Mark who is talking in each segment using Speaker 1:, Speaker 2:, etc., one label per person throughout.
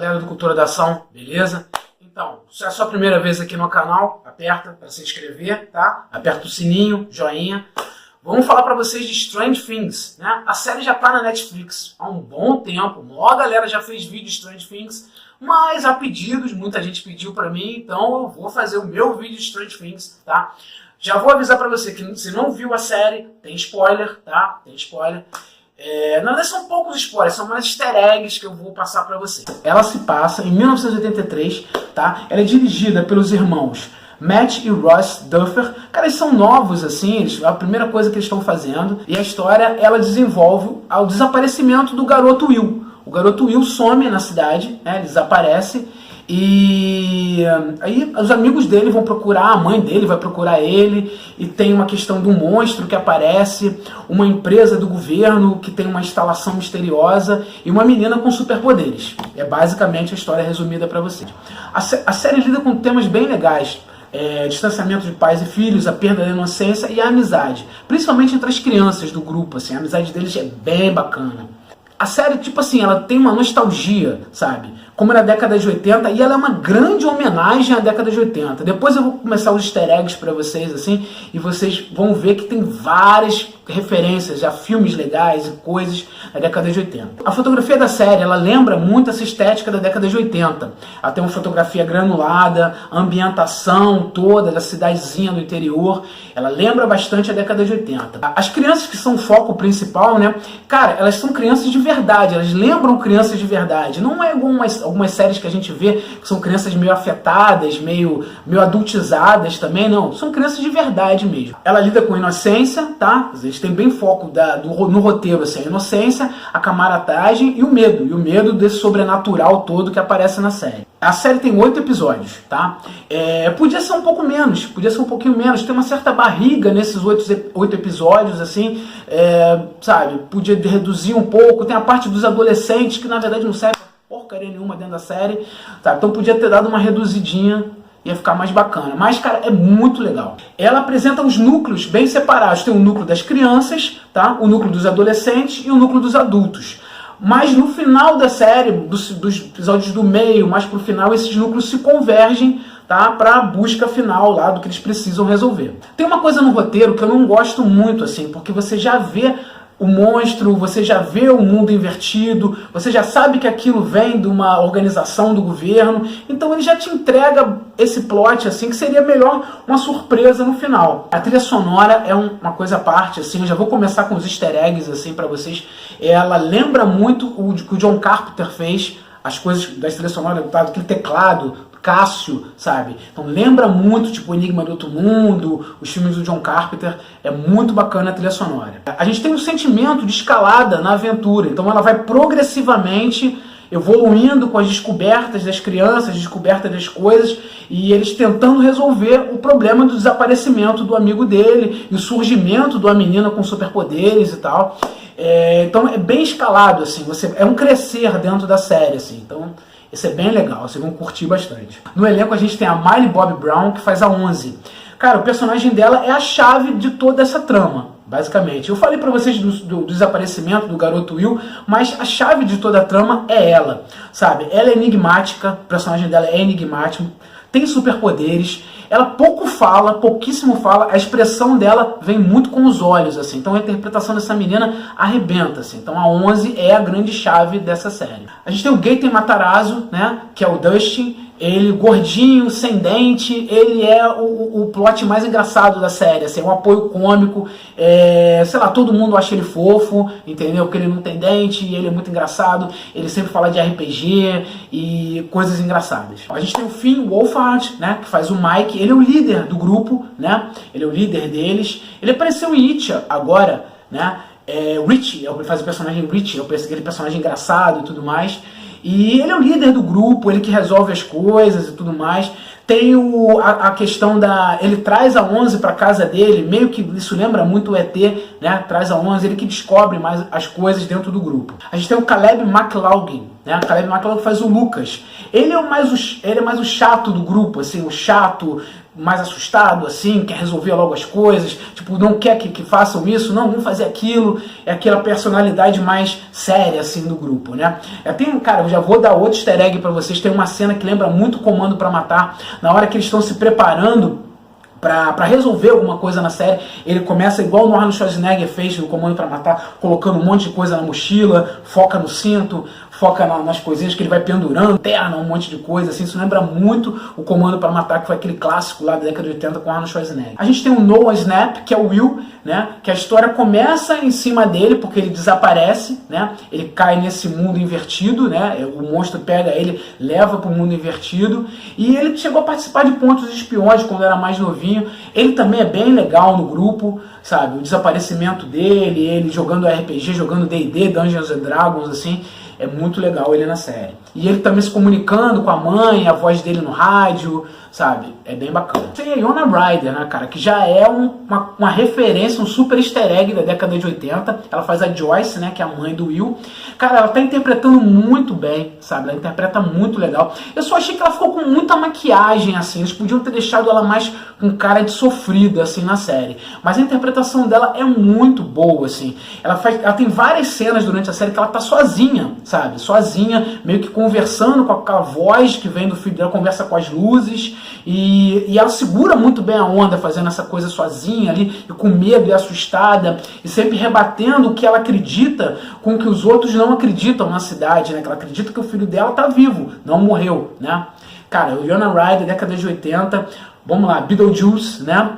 Speaker 1: galera do Cultura da Ação, beleza? Então, se é a sua primeira vez aqui no canal, aperta para se inscrever, tá? Aperta o sininho, joinha. Vamos falar para vocês de Stranger Things, né? A série já tá na Netflix há um bom tempo, a maior galera já fez vídeo de Stranger Things, mas há pedidos, muita gente pediu para mim, então eu vou fazer o meu vídeo de Stranger Things, tá? Já vou avisar para você que se não viu a série, tem spoiler, tá? Tem spoiler. Na verdade são poucos spoilers, são mais easter eggs que eu vou passar para você. Ela se passa em 1983, tá? Ela é dirigida pelos irmãos Matt e Ross Duffer. Cara, eles são novos, assim, a primeira coisa que eles estão fazendo. E a história, ela desenvolve o desaparecimento do garoto Will. O garoto Will some na cidade, né? Ele desaparece. E aí os amigos dele vão procurar, a mãe dele vai procurar ele, e tem uma questão de um monstro que aparece, uma empresa do governo que tem uma instalação misteriosa e uma menina com superpoderes. É basicamente a história resumida para vocês. A série lida com temas bem legais. Distanciamento de pais e filhos, a perda da inocência e a amizade, principalmente entre as crianças do grupo, assim, a amizade deles é bem bacana. A série, tipo assim, ela tem uma nostalgia, sabe? Como na década de 80, e ela é uma grande homenagem à década de 80. Depois eu vou começar os easter eggs pra vocês, assim, e vocês vão ver que tem várias referências a filmes legais e coisas da década de 80. A fotografia da série, ela lembra muito essa estética da década de 80. Ela tem uma fotografia granulada, a ambientação toda da cidadezinha do interior, ela lembra bastante a década de 80. As crianças que são o foco principal, né, cara, elas são crianças de verdade, elas lembram crianças de verdade. Não é algumas séries que a gente vê que são crianças meio afetadas, meio adultizadas também, não. São crianças de verdade mesmo. Ela lida com inocência, tá? A gente tem bem foco no roteiro, assim, a inocência, a camaradagem e o medo desse sobrenatural todo que aparece na série. A série tem 8 episódios, tá? Podia ser um pouco menos, podia ser um pouquinho menos. Tem uma certa barriga nesses 8 episódios, assim, sabe? Podia reduzir um pouco. Tem a parte dos adolescentes, que na verdade não serve porcaria nenhuma dentro da série, tá? Então podia ter dado uma reduzidinha, ia ficar mais bacana. Mas, cara, é muito legal. Ela apresenta os núcleos bem separados. Tem o núcleo das crianças, tá? O núcleo dos adolescentes e o núcleo dos adultos. Mas no final da série, dos episódios do meio, mais pro final, esses núcleos se convergem, tá? Pra busca final lá do que eles precisam resolver. Tem uma coisa no roteiro que eu não gosto muito, assim, porque você já vê o monstro, você já vê o mundo invertido, você já sabe que aquilo vem de uma organização do governo, então ele já te entrega esse plot, assim, que seria melhor uma surpresa no final. A trilha sonora é uma coisa à parte, assim, eu já vou começar com os easter eggs, assim, pra vocês. Ela lembra muito o que o John Carpenter fez, as coisas da trilha sonora, aquele teclado, Cássio, sabe? Então lembra muito, tipo, Enigma do Outro Mundo, os filmes do John Carpenter, é muito bacana a trilha sonora. A gente tem um sentimento de escalada na aventura, então ela vai progressivamente evoluindo com as descobertas das crianças, descoberta das coisas, e eles tentando resolver o problema do desaparecimento do amigo dele, e o surgimento de uma menina com superpoderes e tal. Então é bem escalado, assim, é um crescer dentro da série, assim, então isso é bem legal, vocês vão curtir bastante. No elenco a gente tem a Millie Bobby Brown, que faz a 11. Cara, o personagem dela é a chave de toda essa trama, basicamente. Eu falei pra vocês do desaparecimento do garoto Will, mas a chave de toda a trama é ela, sabe? Ela é enigmática, o personagem dela é enigmático, tem superpoderes, ela pouquíssimo fala, a expressão dela vem muito com os olhos, assim, então a interpretação dessa menina arrebenta, assim, então a 11 é a grande chave dessa série. A gente tem o Gaten Matarazzo, né, que é o Dustin, ele gordinho, sem dente, ele é o plot mais engraçado da série, assim, um apoio cômico, sei lá, todo mundo acha ele fofo, entendeu? Porque ele não tem dente e ele é muito engraçado, ele sempre fala de RPG e coisas engraçadas. A gente tem o Finn Wolfhard, né, que faz o Mike, ele é o líder do grupo, né, ele é o líder deles, ele apareceu em It agora, né, Richie, ele faz o personagem Richie, aquele personagem engraçado e tudo mais. E ele é o líder do grupo, ele que resolve as coisas e tudo mais. Tem a questão ele traz a 11 para casa dele, meio que isso lembra muito o ET, né? Traz a 11, ele que descobre mais as coisas dentro do grupo. A gente tem o Caleb McLaughlin, né? O Caleb McLaughlin faz o Lucas. Ele é mais o chato do grupo, assim, o chato, mais assustado, assim, quer resolver logo as coisas, tipo, não quer que façam isso, não, vamos fazer aquilo, é aquela personalidade mais séria, assim, do grupo, né? Cara, eu já vou dar outro easter egg pra vocês, tem uma cena que lembra muito Comando pra Matar, na hora que eles estão se preparando pra resolver alguma coisa na série, ele começa igual o Arnold Schwarzenegger fez no Comando pra Matar, colocando um monte de coisa na mochila, foca no cinto, foca nas coisinhas que ele vai pendurando, terna, um monte de coisa, assim, isso lembra muito o Comando pra Matar, que foi aquele clássico lá da década de 80 com Arnold Schwarzenegger. A gente tem o Noah Snap, que é o Will, né, que a história começa em cima dele, porque ele desaparece, né, ele cai nesse mundo invertido, né, o monstro pega ele, leva pro mundo invertido, e ele chegou a participar de Pontos Espiões quando era mais novinho, ele também é bem legal no grupo, sabe, o desaparecimento dele, ele jogando RPG, jogando D&D, Dungeons and Dragons, assim, é muito legal ele na série. E ele também se comunicando com a mãe, a voz dele no rádio, sabe? É bem bacana. Tem a Winona Ryder, né, cara? Que já é uma referência, um super easter egg da década de 80. Ela faz a Joyce, né? Que é a mãe do Will. Cara, ela tá interpretando muito bem, sabe? Ela interpreta muito legal. Eu só achei que ela ficou com muita maquiagem, assim. Eles podiam ter deixado ela mais com cara de sofrida, assim, na série. Mas a interpretação dela é muito boa, assim. Ela tem várias cenas durante a série que ela tá sozinha, sabe? Sozinha, meio que conversando com aquela voz que vem do filho dela, conversa com as luzes. E ela segura muito bem a onda fazendo essa coisa sozinha ali, e com medo e assustada, e sempre rebatendo o que ela acredita com o que os outros não acreditam na cidade, né? Que ela acredita que o filho dela tá vivo, não morreu, né? Cara, o Winona Ryder, década de 80, vamos lá, Beetlejuice, né?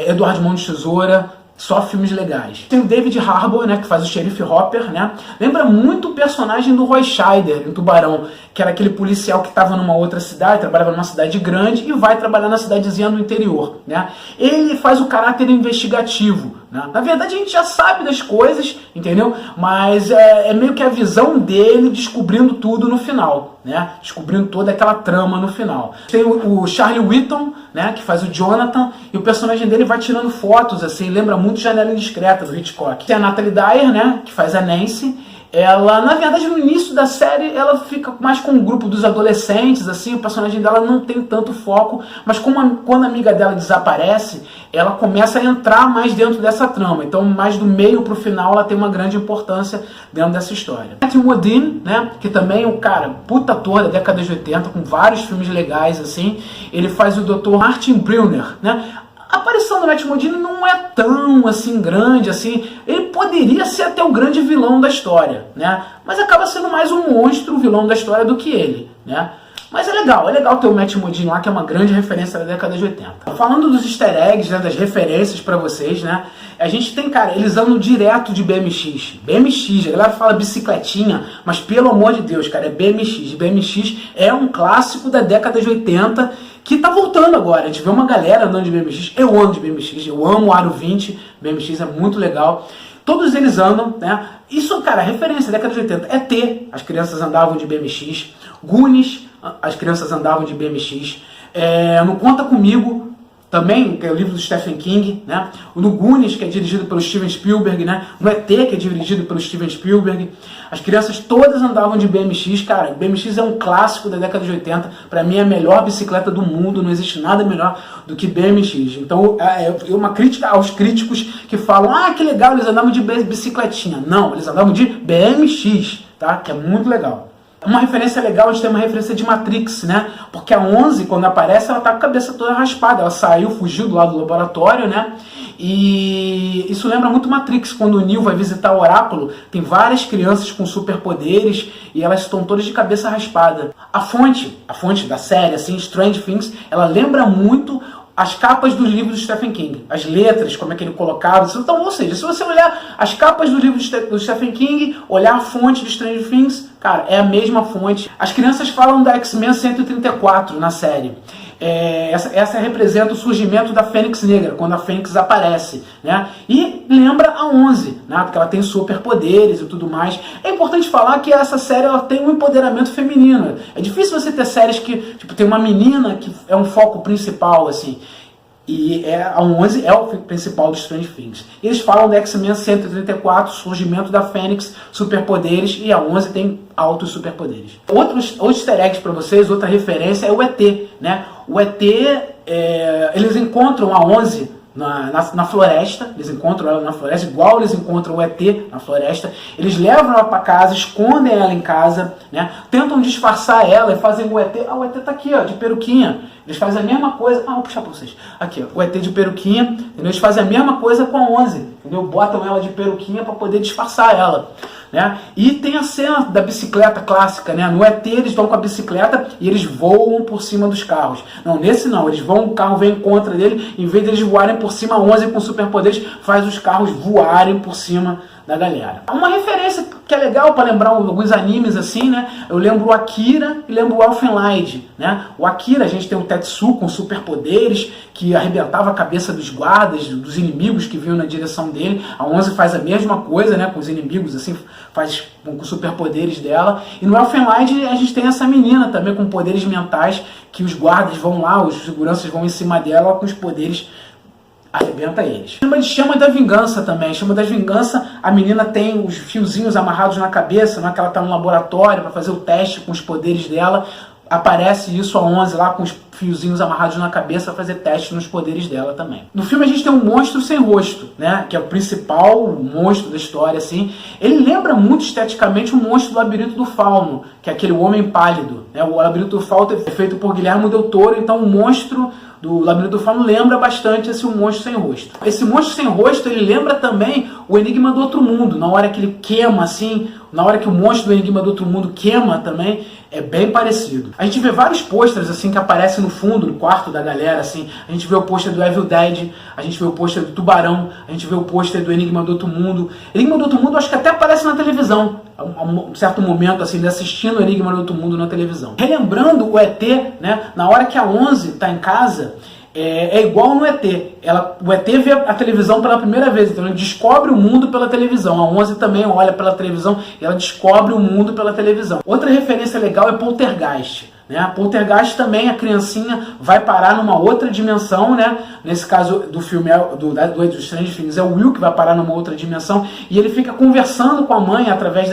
Speaker 1: Edward Mão de Tesoura, só filmes legais. Tem o David Harbour, né, que faz o xerife Hopper, né? Lembra muito o personagem do Roy Scheider em Tubarão, que era aquele policial que estava numa outra cidade, trabalhava numa cidade grande e vai trabalhar na cidadezinha do interior, né? Ele faz o caráter investigativo, né? Na verdade a gente já sabe das coisas, entendeu? Mas é meio que a visão dele descobrindo tudo no final, né? Descobrindo toda aquela trama no final. Tem o Charlie Whitton, né, que faz o Jonathan, e o personagem dele vai tirando fotos, assim, lembra muito Janela Indiscreta, do Hitchcock. Tem a Natalie Dyer, né, que faz a Nancy. Ela, na verdade, no início da série, ela fica mais com o grupo dos adolescentes, assim, o personagem dela não tem tanto foco, mas quando a amiga dela desaparece, ela começa a entrar mais dentro dessa trama. Então, mais do meio pro final, ela tem uma grande importância dentro dessa história. Matthew Modine, né, que também é um cara, puta ator da década de 80, com vários filmes legais, assim, ele faz o Dr. Martin Brunner, né. A aparição do Matthew Modine não é tão assim grande, assim, ele poderia ser até o grande vilão da história, né? Mas acaba sendo mais um monstro vilão da história do que ele, né? Mas é legal ter o Matthew Modine lá, que é uma grande referência da década de 80. Falando dos easter eggs, né, das referências pra vocês, né? A gente tem, cara, eles andam direto de BMX. BMX, a galera fala bicicletinha, mas pelo amor de Deus, cara, é BMX. BMX é um clássico da década de 80 que tá voltando agora. A gente vê uma galera andando de BMX. Eu ando de BMX, eu amo o Aro 20, BMX é muito legal. Todos eles andam, né? Isso, cara, referência, década de 80. ET, as crianças andavam de BMX. Goonies, as crianças andavam de BMX. No Conta Comigo, também, que é o livro do Stephen King, né? No Goonies, que é dirigido pelo Steven Spielberg, né? No ET, que é dirigido pelo Steven Spielberg. As crianças todas andavam de BMX, cara. BMX é um clássico da década de 80. Pra mim é a melhor bicicleta do mundo, não existe nada melhor do que BMX. Então, é uma crítica aos críticos que falam, que legal, eles andavam de bicicletinha. Não, eles andavam de BMX, tá? Que é muito legal. Uma referência legal, a gente tem uma referência de Matrix, né? Porque a 11, quando aparece, ela tá com a cabeça toda raspada. Ela saiu, fugiu do lado do laboratório, né? E isso lembra muito Matrix, quando o Neo vai visitar o Oráculo, tem várias crianças com superpoderes e elas estão todas de cabeça raspada. A fonte da série, assim, Strange Things, ela lembra muito as capas dos livros do Stephen King, as letras, como é que ele colocava. Então, ou seja, se você olhar as capas dos livros do Stephen King, olhar a fonte do Strange Things, cara, é a mesma fonte. As crianças falam da X-Men 134 na série. Essa representa o surgimento da Fênix Negra, quando a Fênix aparece, né? E lembra a 11, né? Porque ela tem superpoderes e tudo mais. É importante falar que essa série ela tem um empoderamento feminino. É difícil você ter séries que tipo, tem uma menina que é um foco principal, assim. E a 11 é o principal dos Strange Things. Eles falam da X-Men 134, surgimento da Fênix, superpoderes, e a 11 tem altos superpoderes. Outros easter eggs para vocês, outra referência é o ET, né? O ET eles encontram a 11 na floresta, eles encontram ela na floresta, igual eles encontram o ET na floresta. Eles levam ela para casa, escondem ela em casa, né? Tentam disfarçar ela e fazem o ET. O ET tá aqui, ó, de peruquinha. Eles fazem a mesma coisa. Vou puxar para vocês. Aqui, ó, o ET de peruquinha. Entendeu? Eles fazem a mesma coisa com a 11. Entendeu? Botam ela de peruquinha para poder disfarçar ela. Né? E tem a cena da bicicleta clássica, né? No ET eles vão com a bicicleta e eles voam por cima dos carros. Não, nesse não, eles vão, o carro vem contra dele, em vez de eles voarem por cima, a 11 com superpoderes faz os carros voarem por cima da galera. Uma referência que é legal para lembrar alguns animes assim, né? Eu lembro o Akira e lembro o Elfen-Lied, né? O Akira, a gente tem o Tetsu com superpoderes que arrebentava a cabeça dos guardas, dos inimigos que vinham na direção dele. A 11 faz a mesma coisa, né? Com os inimigos, assim, faz com superpoderes dela. E no Elfen-Lied a gente tem essa menina também com poderes mentais que os guardas vão lá, os seguranças vão em cima dela com os poderes, arrebenta eles. Chama da vingança também. Chama da vingança, a menina tem os fiozinhos amarrados na cabeça, não é que ela está no laboratório para fazer o teste com os poderes dela. Aparece isso a 11 lá com os fiozinhos amarrados na cabeça para fazer teste nos poderes dela também. No filme a gente tem um monstro sem rosto, né? Que é o principal monstro da história, assim. Ele lembra muito esteticamente o monstro do Labirinto do Fauno, que é aquele homem pálido, né? O Labirinto do Fauno é feito por Guillermo del Toro, então o monstro do Labirinto do Fauno lembra bastante esse monstro sem rosto. Esse monstro sem rosto, ele lembra também o Enigma do Outro Mundo, na hora que ele queima, assim, na hora que o monstro do Enigma do Outro Mundo queima também, é bem parecido. A gente vê vários pôsteres, assim, que aparecem no fundo, no quarto da galera, assim. A gente vê o pôster do Evil Dead, a gente vê o pôster do Tubarão, a gente vê o pôster do Enigma do Outro Mundo. Enigma do Outro Mundo acho que até aparece na televisão, a um certo momento, assim, de assistindo o Enigma do Outro Mundo na televisão. Relembrando o ET, né, na hora que a 11 tá em casa, é igual no ET. O ET vê a televisão pela primeira vez, então ele descobre o mundo pela televisão. A 11 também olha pela televisão e ela descobre o mundo pela televisão. Outra referência legal é Poltergeist. Né? Poltergeist também, a criancinha vai parar numa outra dimensão, né? Nesse caso do filme do Stranger Things é o Will que vai parar numa outra dimensão e ele fica conversando com a mãe através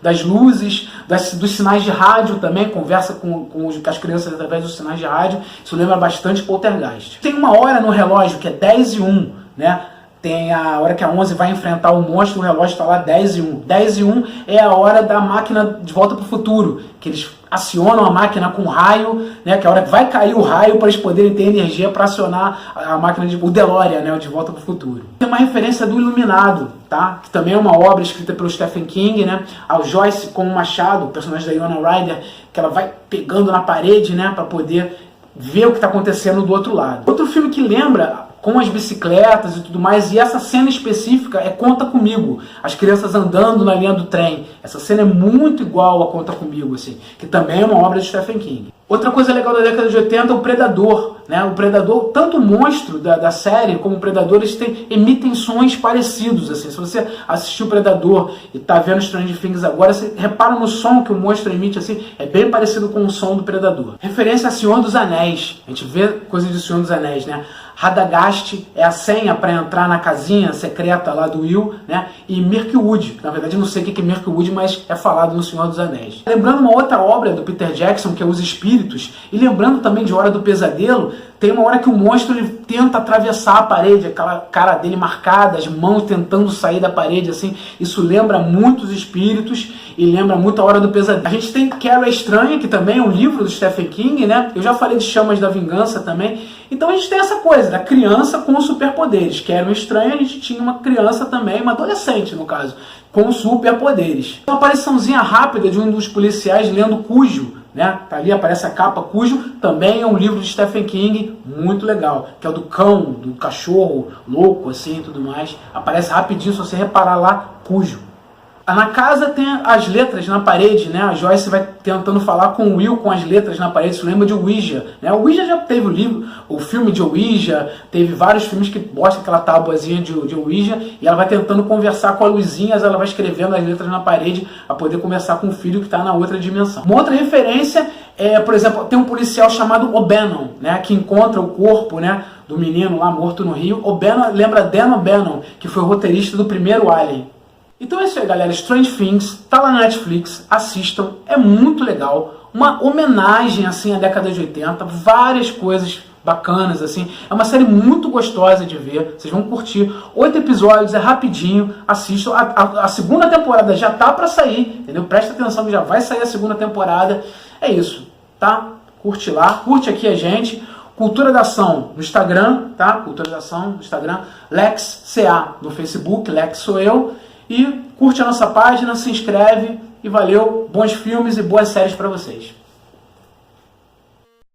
Speaker 1: das luzes, dos sinais de rádio também, conversa com as crianças através dos sinais de rádio. Isso lembra bastante Poltergeist. Tem uma hora no relógio que é 10:01, né? Tem a hora que a 11 vai enfrentar o monstro, o relógio está lá 10:01. 10:01 é a hora da máquina de volta para o futuro, que eles acionam a máquina com raio, né, que é a hora que vai cair o raio para eles poderem ter energia para acionar a máquina, o DeLorean, né, de volta para o futuro. Tem uma referência do Iluminado, tá? Que também é uma obra escrita pelo Stephen King, né? A Joyce com o machado, o personagem da Winona Ryder, que ela vai pegando na parede, né, para poder ver o que está acontecendo do outro lado. Outro filme que lembra com as bicicletas e tudo mais, e essa cena específica é Conta Comigo, as crianças andando na linha do trem. Essa cena é muito igual a Conta Comigo, assim, que também é uma obra de Stephen King. Outra coisa legal da década de 80 é o Predador, né? O Predador, tanto o monstro da série como o Predador, eles emitem sons parecidos, assim. Se você assistiu o Predador e tá vendo Stranger Things agora, você repara no som que o monstro emite, assim, é bem parecido com o som do Predador. Referência a Senhor dos Anéis, a gente vê coisas de Senhor dos Anéis, né? Radagast é a senha para entrar na casinha secreta lá do Will, né? E Mirkwood, na verdade eu não sei o que é Mirkwood, mas é falado no Senhor dos Anéis. Lembrando uma outra obra do Peter Jackson, que é Os Espíritos, e lembrando também de Hora do Pesadelo, tem uma hora que o monstro ele tenta atravessar a parede, aquela cara dele marcada, as mãos tentando sair da parede, assim. Isso lembra muito Os Espíritos e lembra muito a Hora do Pesadelo. A gente tem Carrie a Estranha, que também é um livro do Stephen King, né? Eu já falei de Chamas da Vingança também. Então a gente tem essa coisa da criança com superpoderes. Carrie a Estranha, a gente tinha uma criança também, uma adolescente no caso, com superpoderes. Uma apariçãozinha rápida de um dos policiais lendo Cujo, né? Tá ali, aparece a capa. Cujo também é um livro de Stephen King muito legal, que é o do cão, do cachorro louco assim e tudo mais. Aparece rapidinho, se você reparar lá, Cujo. Na casa tem as letras na parede, né? A Joyce vai tentando falar com o Will com as letras na parede. Isso lembra de Ouija, né? O Ouija já teve o livro, o filme de Ouija, teve vários filmes que mostram aquela tábuazinha de Ouija, e ela vai tentando conversar com a luzinha, ela vai escrevendo as letras na parede para poder conversar com o filho que está na outra dimensão. Uma outra referência é, por exemplo, tem um policial chamado O'Bannon, né? Que encontra o corpo, né, do menino lá morto no rio. O'Bannon lembra Dan O'Bannon, que foi o roteirista do primeiro Alien. Então é isso aí, galera. Stranger Things tá lá na Netflix, assistam, é muito legal. Uma homenagem assim à década de 80, várias coisas bacanas, assim. É uma série muito gostosa de ver, vocês vão curtir. 8 episódios, é rapidinho, assistam. A segunda temporada já tá pra sair, entendeu? Presta atenção que já vai sair a segunda temporada. É isso, tá? Curte lá, curte aqui a gente. Cultura da Ação no Instagram, tá? Cultura da Ação no Instagram. Lex CA no Facebook, Lex sou eu. E curte a nossa página, se inscreve e valeu. Bons filmes e boas séries pra vocês.